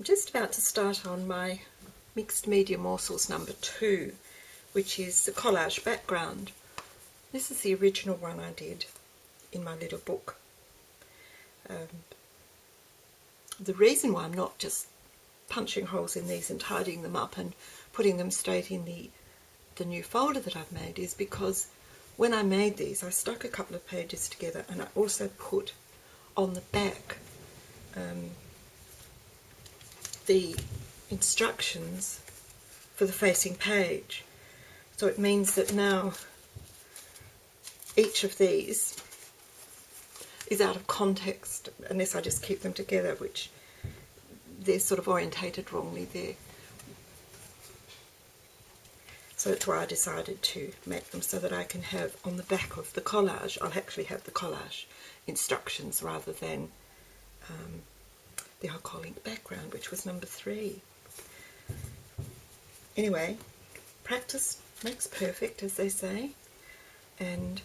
I'm just about to start on my mixed media morsels number 2, which is the collage background. This is the original one I did in my little book. The reason why I'm not just punching holes in these and tidying them up and putting them straight in the new folder that I've made is because when I made these I stuck a couple of pages together, and I also put on the back the instructions for the facing page. So it means that now each of these is out of context unless I just keep them together, which they're sort of orientated wrongly there. So that's why I decided to make them so that I can have on the back of the collage, I'll actually have the collage instructions rather than the A Collage Background, which was number 3. Anyway, practice makes perfect, as they say, and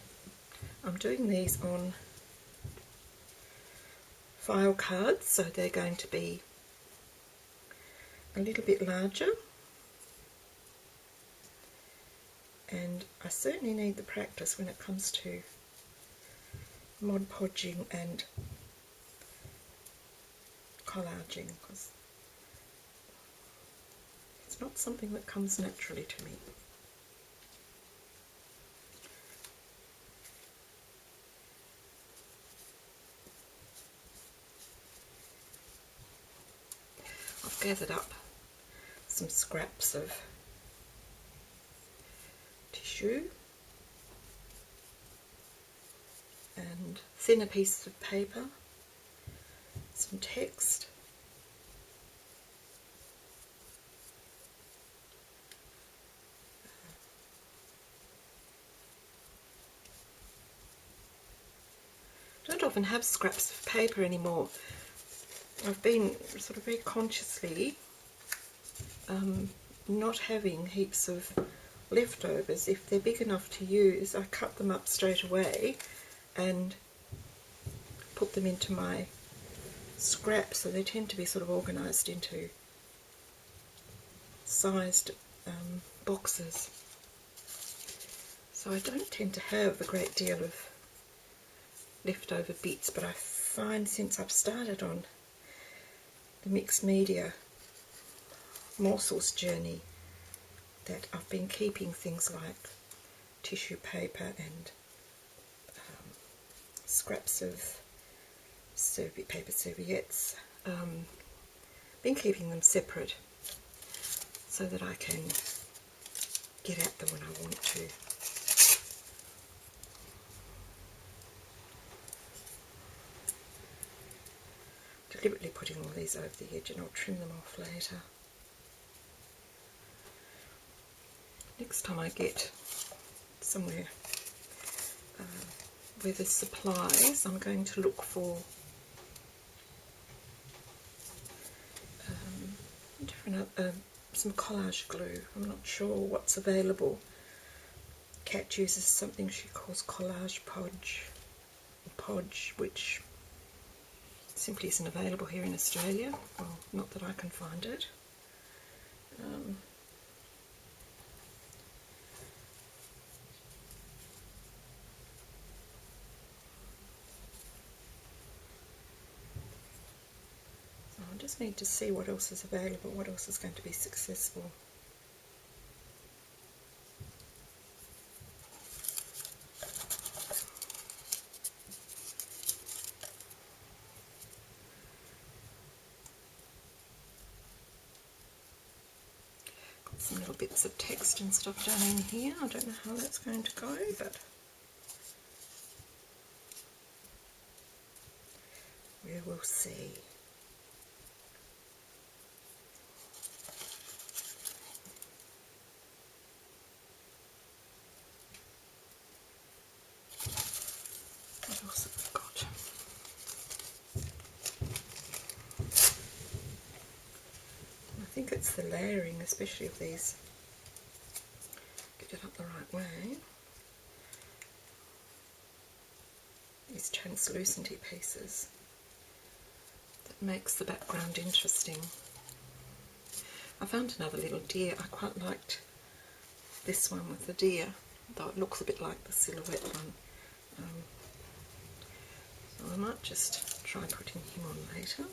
I'm doing these on file cards, so they're going to be a little bit larger, and I certainly need the practice when it comes to Mod Podging and collaging, because it's not something that comes naturally to me. I've gathered up some scraps of tissue and thinner pieces of paper, some text, I don't often have scraps of paper anymore. I've been sort of very consciously not having heaps of leftovers. If they're big enough to use, I cut them up straight away and put them into my scraps, so they tend to be sort of organised into sized boxes. So I don't tend to have a great deal of leftover bits, but I find since I've started on the mixed media morsels journey that I've been keeping things like tissue paper and scraps of paper serviettes, been keeping them separate so that I can get at them when I want to. Deliberately putting all these over the edge, and I'll trim them off later. Next time I get somewhere where there's supplies, I'm going to look for some collage glue. I'm not sure what's available. Kat uses something she calls collage podge, which simply isn't available here in Australia. Well, not that I can find it. So I just need to see what else is available, what else is going to be successful. Some little bits of text and stuff down in here. I don't know how that's going to go, but we will see. What else have we got? I think it's the layering, especially of these. Get it up the right way. These translucenty pieces that makes the background interesting. I found another little deer. I quite liked this one with the deer, though it looks a bit like the silhouette one. So I might just try putting him on later.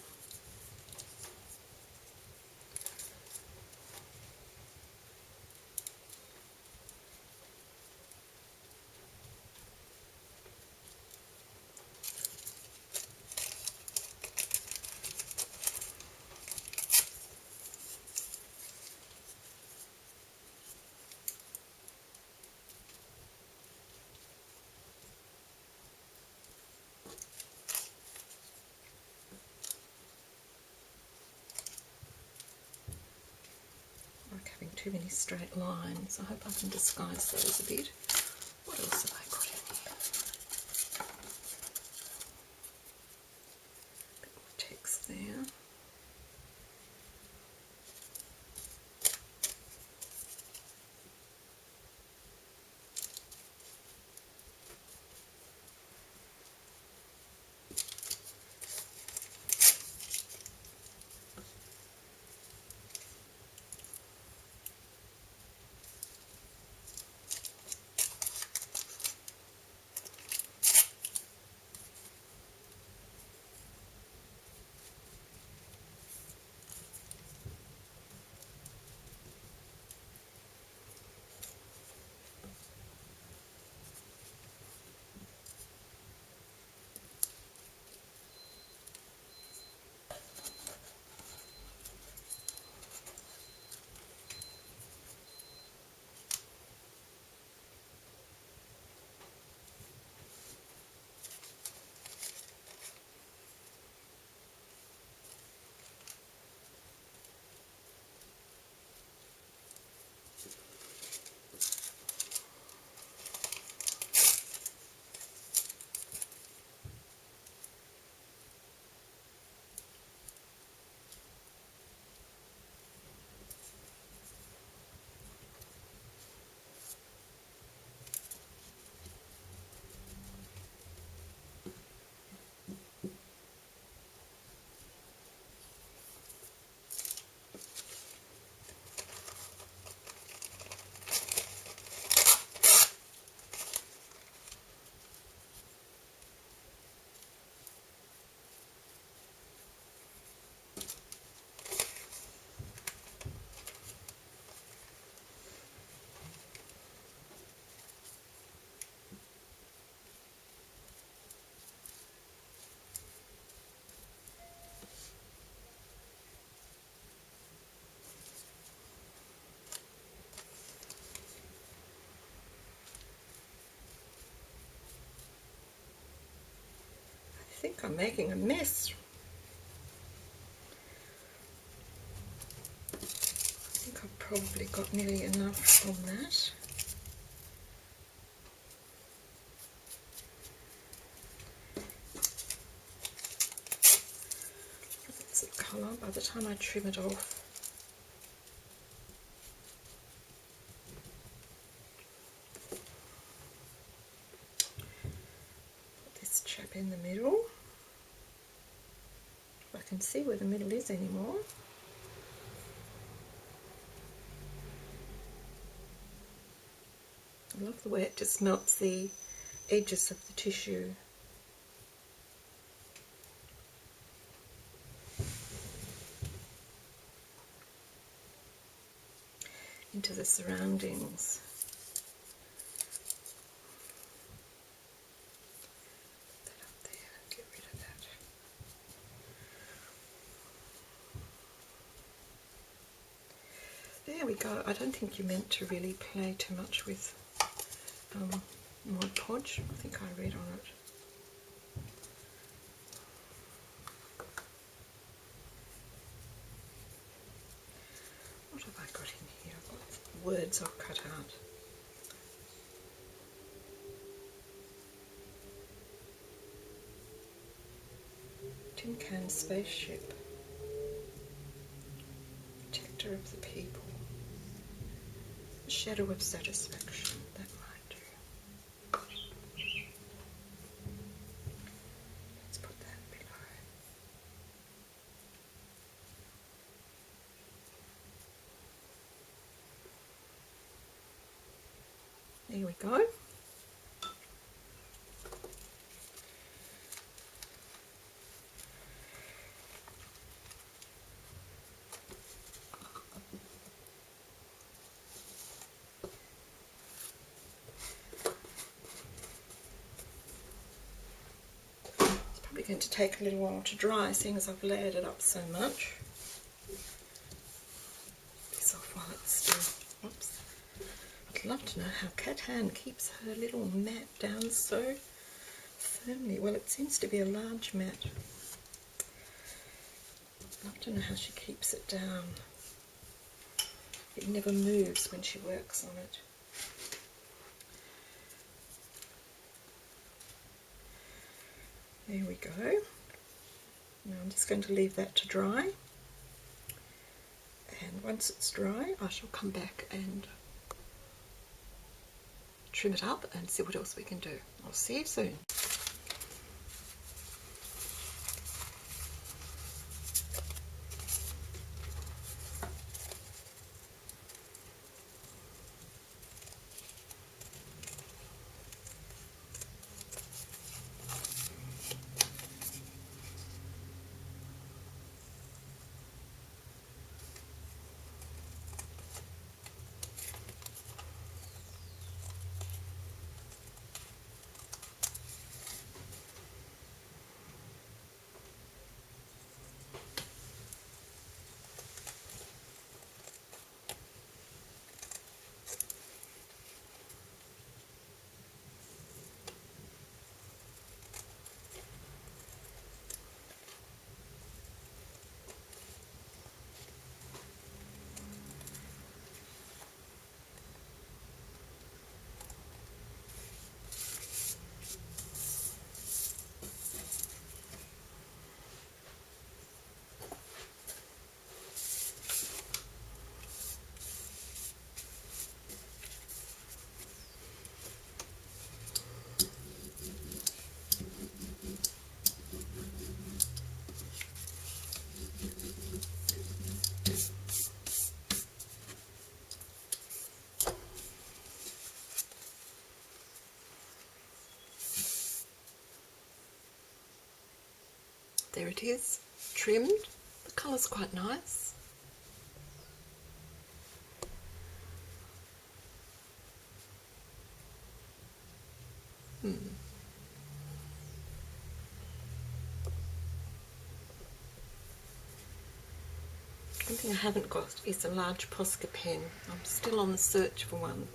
Having too many straight lines. I hope I can disguise those a bit. What else have I got in here? A bit more text there. I think I'm making a mess. I think I've probably got nearly enough on that. That's the colour by the time I trim it off. Put this chap in the middle. If I can see where the middle is anymore. I love the way it just melts the edges of the tissue. Into the surroundings. Put that up there, get rid of that. There we go. I don't think you meant to really play too much with Mod Podge. I think I read on it. What have I got in here? I've got words I've cut out. Tin can spaceship. Protector of the people. The shadow of satisfaction. That might do. Let's put that below. There we go. It's probably going to take a little while to dry, seeing as I've layered it up so much. This off while it's still. Oops. I'd love to know how Cat Hand keeps her little mat down so firmly. Well, it seems to be a large mat. I'd love to know how she keeps it down. It never moves when she works on it. There we go. Now I'm just going to leave that to dry. And once it's dry, I shall come back and trim it up and see what else we can do. I'll see you soon. There it is, trimmed. The colour's quite nice. One thing I haven't got is a large Posca pen. I'm still on the search for one.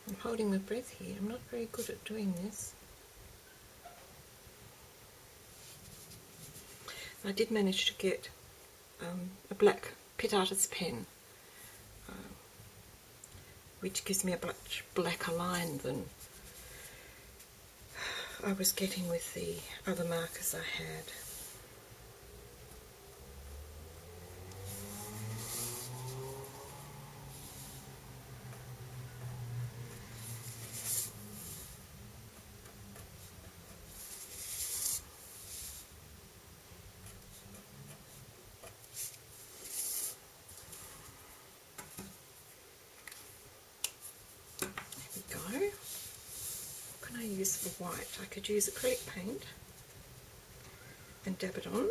I'm holding my breath here. I'm not very good at doing this. I did manage to get a black pit artist pen, which gives me a much blacker line than I was getting with the other markers I had. There we go. What can I use for white? I could use acrylic paint and dab it on.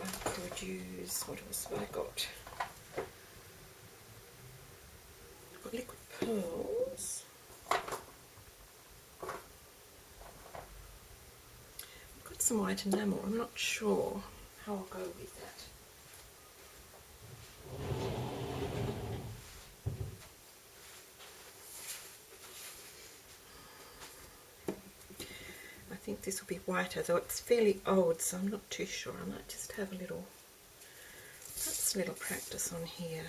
I could use, what else have I got? I've got liquid pearls. I've got some white enamel. I'm not sure how I'll go with that. I think this will be whiter, though it's fairly old, so I'm not too sure. I might just have a little, perhaps a little practice on here.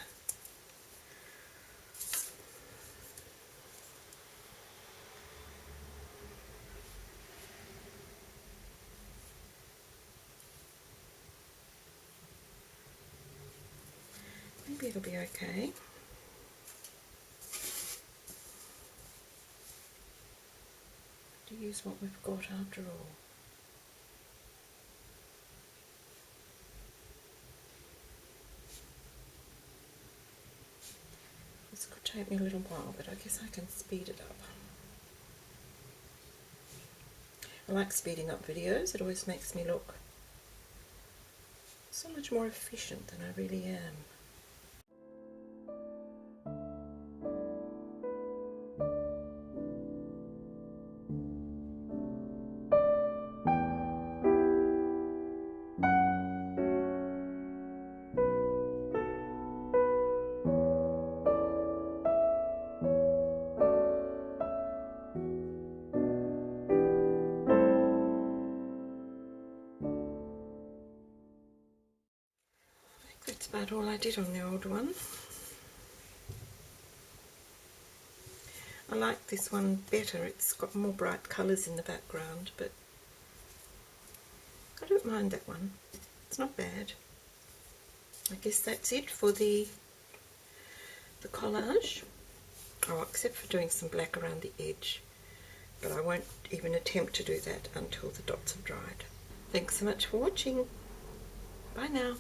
Maybe it'll be okay. To use what we've got after all. This could take me a little while, but I guess I can speed it up. I like speeding up videos. It always makes me look so much more efficient than I really am. That's about all I did on the old one. I like this one better. It's got more bright colours in the background, but I don't mind that one. It's not bad. I guess that's it for the collage. Oh, except for doing some black around the edge, but I won't even attempt to do that until the dots have dried. Thanks so much for watching. Bye now.